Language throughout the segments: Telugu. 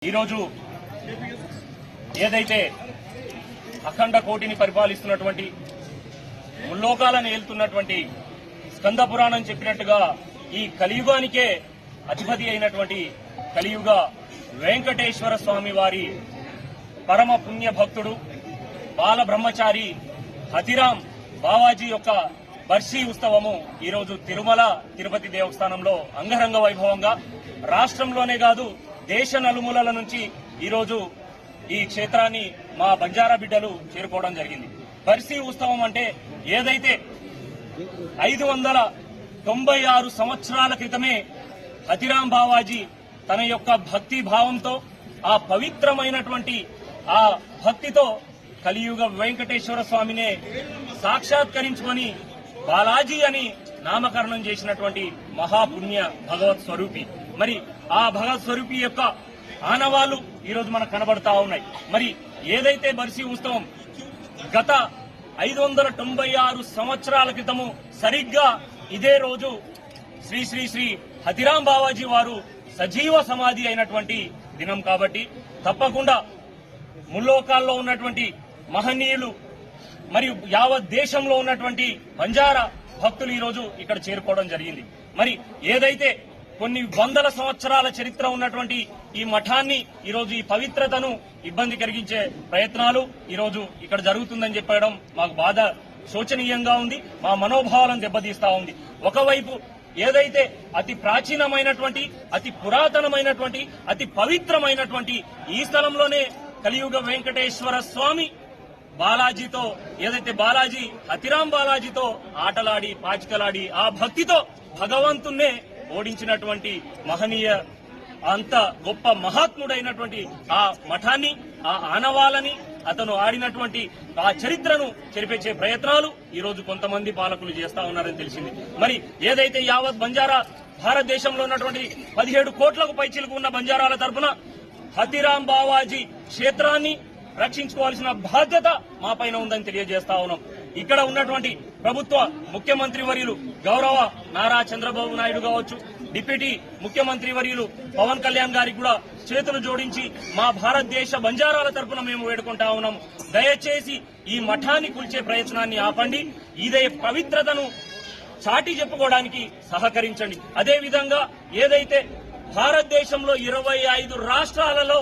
ఈరోజు ఏదైతే అఖండ కోటిని పరిపాలిస్తున్నటువంటి ముల్లోకాలను ఏలుతున్నటువంటి స్కంద పురాణం చెప్పినట్టుగా ఈ కలియుగానికే అధిపతి అయినటువంటి కలియుగ వెంకటేశ్వర స్వామి వారి పరమ పుణ్య భక్తుడు బాల బ్రహ్మచారి హతిరాం బావాజీ యొక్క బర్షీ ఉత్సవము ఈరోజు తిరుమల తిరుపతి దేవస్థానంలో అంగరంగ వైభవంగా రాష్ట్రంలోనే కాదు దేశ నలుమూలల నుంచి ఈరోజు ఈ క్షేత్రాన్ని మా బంజారా బిడ్డలు చేరుకోవడం జరిగింది. బర్షీ ఉత్సవం అంటే ఏదైతే 596 సంవత్సరాల క్రితమే హతిరాం బావాజీ తన యొక్క భక్తి భావంతో ఆ పవిత్రమైనటువంటి ఆ భక్తితో కలియుగ వెంకటేశ్వర స్వామినే సాక్షాత్కరించుకొని బాలాజీ అని నామకరణం చేసినటువంటి మహాపుణ్య భగవత్ స్వరూపి. మరి ఆ భగవత్ స్వరూపి యొక్క ఆనవాళ్లు ఈరోజు మనకు కనబడతా ఉన్నాయి. మరి ఏదైతే బర్షీ ఉత్సవం గత 596 సంవత్సరాల క్రితము సరిగ్గా ఇదే రోజు శ్రీ శ్రీ శ్రీ హతిరాం బావాజీ వారు సజీవ సమాధి అయినటువంటి దినం కాబట్టి తప్పకుండా ముల్లోకాల్లో ఉన్నటువంటి మహనీయులు మరియు యావత్ దేశంలో ఉన్నటువంటి బంజారా భక్తులు ఈరోజు ఇక్కడ చేరుకోవడం జరిగింది. మరి ఏదైతే కొన్ని వందల సంవత్సరాల చరిత్ర ఉన్నటువంటి ఈ మఠాన్ని ఈరోజు ఈ పవిత్రతను ఇబ్బంది కలిగించే ప్రయత్నాలు ఈరోజు ఇక్కడ జరుగుతుందని చెప్పడం మాకు బాధ శోచనీయంగా ఉంది. మా మనోభావాలను దెబ్బతీస్తా ఉంది. ఒకవైపు ఏదైతే అతి ప్రాచీనమైనటువంటి అతి పురాతనమైనటువంటి అతి పవిత్రమైనటువంటి ఈ స్థలంలోనే కలియుగ వెంకటేశ్వర స్వామి బాలాజీతో ఏదైతే బాలాజీ హతిరాం బాలాజీతో ఆటలాడి పాచికలాడి ఆ భక్తితో భగవంతుణ్ణే ఓడించినటువంటి మహనీయ అంత గొప్ప మహాత్ముడైనటువంటి ఆ మఠాన్ని ఆ ఆనవాళ్ళని అతను ఆడినటువంటి ఆ చరిత్రను చెరిపేసే ప్రయత్నాలు ఈ రోజు కొంతమంది పాలకులు చేస్తా ఉన్నారని తెలిసింది. మరి ఏదైతే యావత్ బంజారా భారతదేశంలో ఉన్నటువంటి 17 కోట్లకు పైచిలకు ఉన్న బంజారాల తరఫున హతిరాం బావాజీ క్షేత్రాన్ని రక్షించుకోవాల్సిన బాధ్యత మా పైన ఉందని తెలియజేస్తా ఉన్నాం. ఇక్కడ ఉన్నటువంటి ప్రభుత్వ ముఖ్యమంత్రి వర్యులు గౌరవ నారా చంద్రబాబు నాయుడు కావచ్చు, డిప్యూటీ ముఖ్యమంత్రి వర్యులు పవన్ కళ్యాణ్ గారికి కూడా చేతులు జోడించి మా భారతదేశ బంజారాల తరఫున మేము వేడుకుంటా ఉన్నాము. దయచేసి ఈ మఠాన్ని కూల్చే ప్రయత్నాన్ని ఆపండి. ఇదే పవిత్రతను చాటి చెప్పుకోవడానికి సహకరించండి. అదేవిధంగా ఏదైతే భారతదేశంలో 25 రాష్ట్రాలలో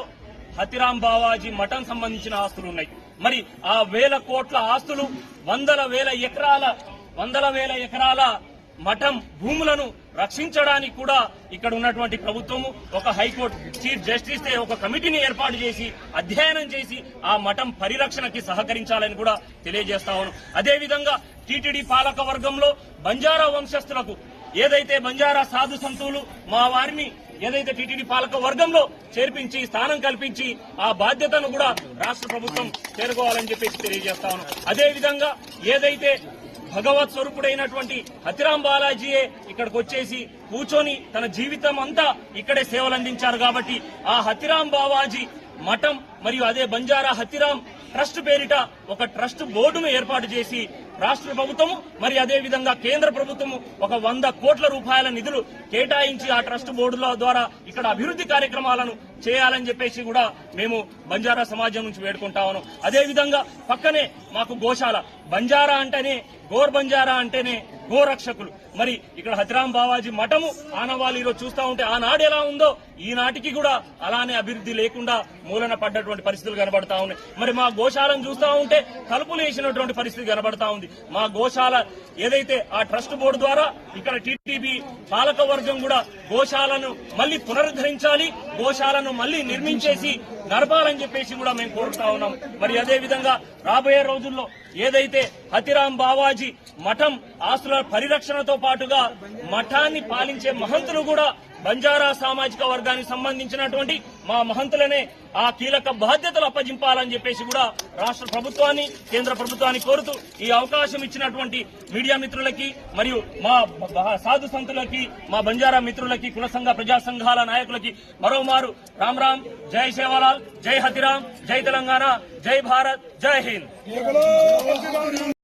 హతిరాం బావాజీ మఠం సంబంధించిన ఆస్తులు ఉన్నాయి. మరి ఆ 1000 కోట్ల ఆస్తులు, వందల వేల ఎకరాల మఠం భూములను రక్షించడానికి కూడా ఇక్కడ ఉన్నటువంటి ప్రభుత్వము ఒక హైకోర్టు చీఫ్ జస్టిస్ ఒక కమిటీని ఏర్పాటు చేసి అధ్యయనం చేసి ఆ మఠం పరిరక్షణకి సహకరించాలని కూడా తెలియజేస్తా ఉన్నాం. అదేవిధంగా టీటీడీ పాలక వర్గంలో బంజారా వంశస్థులకు ఏదైతే బంజారా సాధు సంతులు మా వారిని ఏదైతే టీటీడీ పాలక వర్గంలో చేర్పించి స్థానం కల్పించి ఆ బాధ్యతను కూడా రాష్ట్ర ప్రభుత్వం చేరుకోవాలని చెప్పేసి తెలియజేస్తా ఉన్నాం. అదేవిధంగా ఏదైతే భగవత్ స్వరూపుడైనటువంటి హతిరాం బాలాజీయే ఇక్కడికి వచ్చేసి కూర్చొని తన జీవితం అంతా ఇక్కడే సేవలు అందించారు కాబట్టి ఆ హతిరాం బావాజీ మఠం మరియు అదే బంజారా హతిరాం ట్రస్ట్ పేరిట ఒక ట్రస్ట్ బోర్డును ఏర్పాటు చేసి రాష్ట్ర ప్రభుత్వము మరి అదే విధంగా కేంద్ర ప్రభుత్వము ఒక 100 కోట్ల రూపాయల నిధులు కేటాయించి ఆ ట్రస్ట్ బోర్డుల ద్వారా ఇక్కడ అభివృద్ధి కార్యక్రమాలను చేయాలని చెప్పేసి కూడా మేము బంజారా సమాజం నుంచి వేడుకుంటా ఉన్నాం. అదేవిధంగా పక్కనే మాకు గోశాల, బంజారా అంటేనే గోర్ బంజారా అంటేనే గోరక్షకులు. మరి ఇక్కడ హతిరాం బావాజీ మఠము ఆనవాళ్ళు ఈరోజు చూస్తా ఉంటే ఆనాడు ఎలా ఉందో ఈనాటికి కూడా అలానే అభివృద్ధి లేకుండా మూలన పడ్డటువంటి పరిస్థితులు కనబడతా ఉన్నాయి. మరి మా గోశాలను చూస్తా ఉంటే తలుపులు వేసినటువంటి పరిస్థితి కనబడతా ఉంది. మా గోశాల ఏదైతే ఆ ట్రస్ట్ బోర్డు ద్వారా ఇక్కడ టీటీపీ పాలక వర్గం కూడా గోశాలను మళ్లీ పునరుద్ధరించాలి, గోశాలను మళ్లీ నిర్మించేసి నడపాలని చెప్పేసి కూడా మేము కోరుతా ఉన్నాం. మరి అదే విధంగా రాబోయే రోజుల్లో ఏదైతే హతిరాం బావాజీ మఠం ఆస్తుల పరిరక్షణతో పాటుగా మఠాన్ని పాలించే మహంతులు కూడా బంజారా సామాజిక వర్గానికి సంబంధించినటువంటి మా మహంతులనే ఆ కీలక బాధ్యతలు అప్పజింపాలని చెప్పేసి కూడా రాష్ట్ర ప్రభుత్వాన్ని కేంద్ర ప్రభుత్వాన్ని కోరుతూ ఈ అవకాశం ఇచ్చినటువంటి మీడియా మిత్రులకి మరియు మా సాధు సంతులకి మా బంజారా మిత్రులకి కుల సంఘ ప్రజా సంఘాల నాయకులకి మరోమారు రామ్ రామ్, జై సేవాలాల్, జై హతిరాం, జై తెలంగాణ, జై భారత్, జై హింద్.